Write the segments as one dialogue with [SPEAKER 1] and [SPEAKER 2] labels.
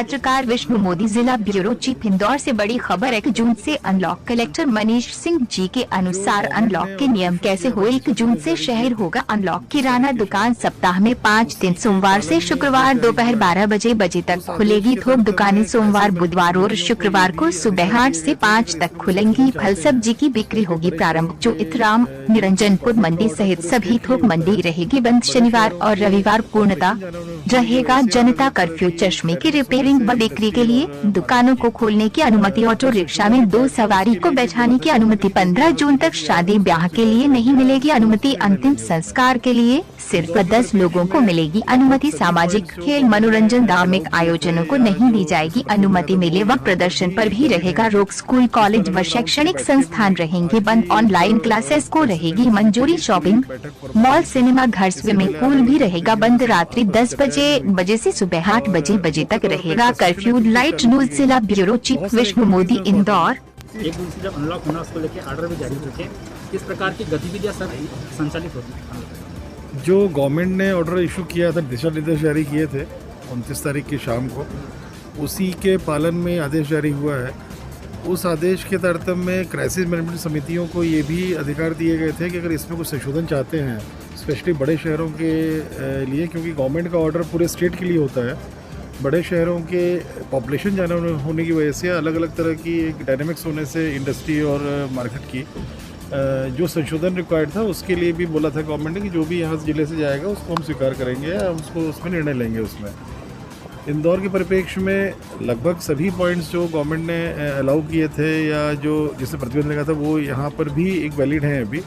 [SPEAKER 1] पत्रकार विष्णु मोदी, जिला bureau chief, Indore से बड़ी खबर। 1 जून से अनलॉक। कलेक्टर मनीष सिंह जी के अनुसार अनलॉक के नियम कैसे हो। 1 जून से शहर होगा अनलॉक। किराना दुकान सप्ताह में 5 दिन सोमवार से शुक्रवार दोपहर 12 बजे तक खुलेगी। थोक दुकानें सोमवार, बुधवार और शुक्रवार को सुबह 8 से 5 तक खुलेंगी। फल सब्जी की बिक्री होगी प्रारंभ। जो इतराम, निरंजनपुर मंडी सहित सभी थोक मंडी रहेगी बंद। शनिवार और रविवार पूर्णतः रहेगा जनता कर्फ्यू। चश्मे की रिपेयरिंग व बिक्री के लिए दुकानों को खोलने की अनुमति। ऑटो रिक्शा में 2 सवारी को बैठाने की अनुमति। 15 जून तक शादी ब्याह के लिए नहीं मिलेगी अनुमति। अंतिम संस्कार के लिए सिर्फ 10 लोगों को मिलेगी अनुमति। सामाजिक, खेल, मनोरंजन, धार्मिक आयोजनों को नहीं दी जाएगी अनुमति। मेले व प्रदर्शन पर भी रहेगा रोक। स्कूल, कॉलेज व शैक्षणिक संस्थान रहेंगे बंद। ऑनलाइन क्लासेस को रहेगी मंजूरी। शॉपिंग मॉल, सिनेमा घर, स्विमिंग पूल भी रहेगा बंद। रात्रि 10 बजे से सुबह 8 बजे तक रहेगा कर्फ्यू। लाइट न्यूज, जिला ब्यूरो चीफ विष्णु मोदी, इंदौर।
[SPEAKER 2] 1 जून से जब अनलॉक होना उसको लेकर ऑर्डर भी जारी होते हैं, किस प्रकार की गतिविधियां सब संचालित होती हैं?
[SPEAKER 3] जो गवर्नमेंट ने ऑर्डर इशू किया था, दिशा निर्देश जारी किए थे 29 तारीख की शाम को, उसी के पालन में आदेश जारी हुआ है। उस आदेश के तारतम्य में क्राइसिस मैनेजमेंट समितियों को ये भी अधिकार दिए गए थे कि अगर इसमें कुछ संशोधन चाहते हैं, स्पेशली बड़े शहरों के लिए, क्योंकि गवर्नमेंट का ऑर्डर पूरे स्टेट के लिए होता है, बड़े शहरों के पॉपुलेशन ज़्यादा होने की वजह से, अलग अलग तरह की एक डायनेमिक्स होने से इंडस्ट्री और मार्केट की जो संशोधन रिक्वायर्ड था, उसके लिए भी बोला था गवर्नमेंट ने कि जो भी यहाँ ज़िले से जाएगा उसको हम स्वीकार करेंगे, हम उसको उसमें निर्णय लेंगे। उसमें इंदौर के परिप्रेक्ष्य में लगभग सभी पॉइंट्स जो गवर्नमेंट ने अलाउ किए थे या जो जिससे प्रतिबंध लगा था, वो यहाँ पर भी एक वैलिड हैं अभी।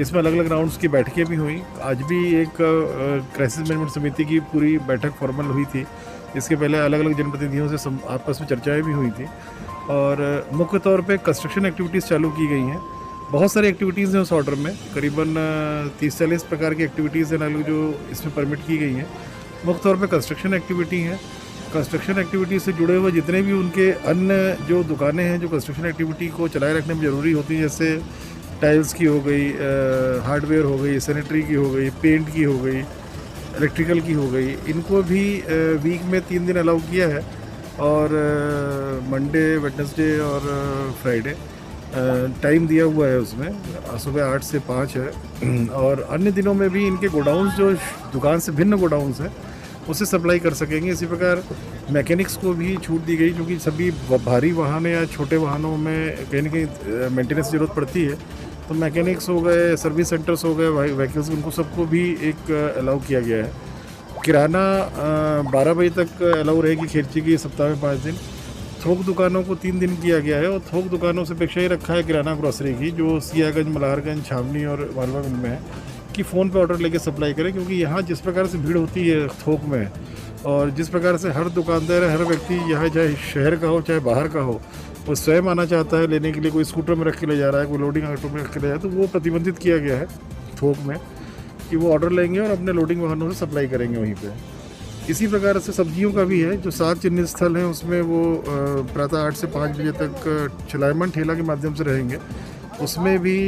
[SPEAKER 3] इसमें अलग अलग राउंड्स की बैठकें भी हुई। आज भी एक क्राइसिस मैनेजमेंट समिति की पूरी बैठक फॉर्मल हुई थी। इसके पहले अलग अलग जनप्रतिनिधियों से आपस में चर्चाएं भी हुई थी और मुख्य तौर पे कंस्ट्रक्शन एक्टिविटीज़ चालू की गई हैं। बहुत सारी एक्टिविटीज़ हैं उस ऑर्डर में, करीबन 30-40 प्रकार की एक्टिविटीज़ हैं अलग जो इसमें परमिट की गई हैं। मुख्य तौर पे कंस्ट्रक्शन एक्टिविटी हैं। कंस्ट्रक्शन एक्टिविटी से जुड़े हुए जितने भी उनके अन्य जो दुकानें हैं जो कंस्ट्रक्शन एक्टिविटी को चलाए रखने में ज़रूरी होती हैं, जैसे टाइल्स की हो गई, हार्डवेयर हो गई, सैनिटरी की हो गई, पेंट की हो गई, इलेक्ट्रिकल की हो गई, इनको भी वीक में 3 दिन अलाउ किया है और मंडे, वेडनेसडे और फ्राइडे टाइम दिया हुआ है। उसमें सुबह 8 से 5 है और अन्य दिनों में भी इनके गोडाउन्स जो दुकान से भिन्न गोडाउन्स हैं उससे सप्लाई कर सकेंगे। इसी प्रकार मैकेनिक्स को भी छूट दी गई, क्योंकि सभी भारी वाहन या छोटे वाहनों में कहीं ना कहीं मेंटेनेंस की ज़रूरत पड़ती है, तो मैकेनिक्स हो गए, सर्विस सेंटर्स हो गए, व्हीकल्स, उनको सबको भी एक अलाउ किया गया है। किराना 12 बजे तक अलाउ रहेगी खेरची की, सप्ताह में 5 दिन। थोक दुकानों को 3 दिन किया गया है और थोक दुकानों से अपेक्षा ही रखा है किराना ग्रॉसरी की, जो सियागंज, मल्हारगंज, छावनी और मालवागंज में है, कि फ़ोन पे ऑर्डर लेके सप्लाई करें। क्योंकि यहाँ जिस प्रकार से भीड़ होती है थोक में और जिस प्रकार से हर दुकानदार, हर व्यक्ति यहाँ चाहे शहर का हो चाहे बाहर का हो, वो स्वयं आना चाहता है लेने के लिए। कोई स्कूटर में रख के ले जा रहा है, कोई लोडिंग ऑटो में रख के ले जा रहा है, तो वो प्रतिबंधित किया गया है थोक में कि वो ऑर्डर लेंगे और अपने लोडिंग वाहनों से सप्लाई करेंगे वहीं पे। इसी प्रकार से सब्जियों का भी है, जो 7 चिन्हित स्थल हैं उसमें वो प्रातः 8 से 5 बजे तक चलायमान ठेला के माध्यम से रहेंगे। उसमें भी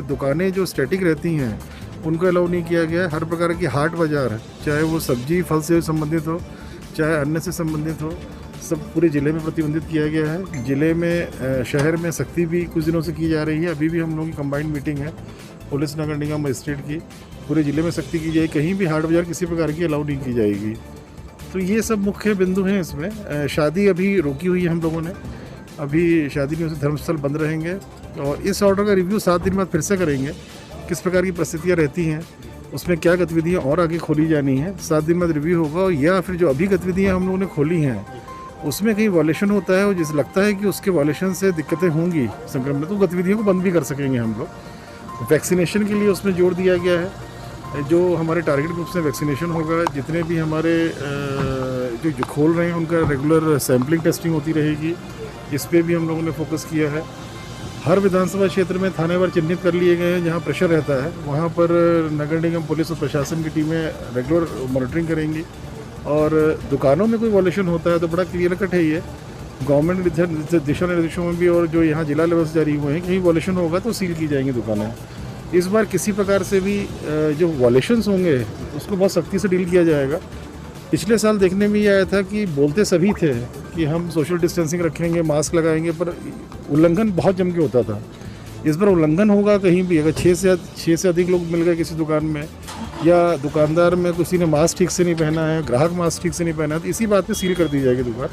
[SPEAKER 3] दुकानें जो स्टैटिक रहती हैं उनको अलाउ नहीं किया गया है। हर प्रकार की हाट बाज़ार, चाहे वो सब्जी फल से संबंधित हो चाहे अन्य से संबंधित हो, सब पूरे ज़िले में प्रतिबंधित किया गया है। ज़िले में शहर में सख्ती भी कुछ दिनों से की जा रही है। अभी भी हम लोगों की कंबाइंड मीटिंग है पुलिस, नगर निगम, मजिस्ट्रेट की। पूरे ज़िले में सख्ती की जाएगी, कहीं भी हाट बाज़ार किसी प्रकार की अलाउ नहीं की जाएगी। तो ये सब मुख्य बिंदु हैं इसमें। शादी अभी रोकी हुई है हम लोगों ने, अभी शादी नहीं हो, धर्मस्थल बंद रहेंगे और इस ऑर्डर का रिव्यू 7 दिन बाद फिर से करेंगे, किस प्रकार की परिस्थितियाँ रहती हैं, उसमें क्या गतिविधियाँ और आगे खोली जानी है। 7 दिन बाद रिव्यू होगा। या फिर जो अभी गतिविधियाँ हम लोगों ने खोली हैं उसमें कहीं वॉलेशन होता है और जिस लगता है कि उसके वॉलेशन से दिक्कतें होंगी संक्रमण, तो गतिविधियों को बंद भी कर सकेंगे हम लोग। वैक्सीनेशन के लिए उसमें जोर दिया गया है। जो हमारे टारगेट ग्रुप से वैक्सीनेशन होगा, जितने भी हमारे जो खोल रहे हैं उनका रेगुलर सैम्पलिंग टेस्टिंग होती रहेगी, इस पर भी हम लोगों ने फोकस किया है। हर विधानसभा क्षेत्र में थानेवार चिन्हित कर लिए गए हैं जहां प्रेशर रहता है, वहां पर नगर निगम, पुलिस और प्रशासन की टीमें रेगुलर मॉनिटरिंग करेंगी। और दुकानों में कोई वॉल्यूशन होता है तो बड़ा क्लियर कट है ये गवर्नमेंट दिशा निर्देशों में भी, और जो यहाँ जिला लेवल से जारी हुए हैं, कहीं वॉल्यूशन होगा तो सील की जाएंगी दुकानें। इस बार किसी प्रकार से भी जो वॉल्यूशंस होंगे उसको बहुत सख्ती से डील किया जाएगा पिछले साल देखने में ये आया था कि बोलते सभी थे कि हम सोशल डिस्टेंसिंग रखेंगे, मास्क लगाएंगे, पर उल्लंघन बहुत जम के होता था। इस बार उल्लंघन होगा कहीं भी, अगर 6 से अधिक लोग मिल गए किसी दुकान में, या दुकानदार में किसी ने मास्क ठीक से नहीं पहना है, ग्राहक मास्क ठीक से नहीं पहना है, तो इसी बात पे सील कर दी जाएगी दुकान,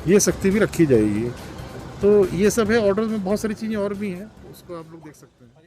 [SPEAKER 3] ये सख्ती भी रखी जाएगी। तो ये सब है, ऑर्डर में बहुत सारी चीज़ें और भी हैं, उसको आप लोग देख सकते हैं।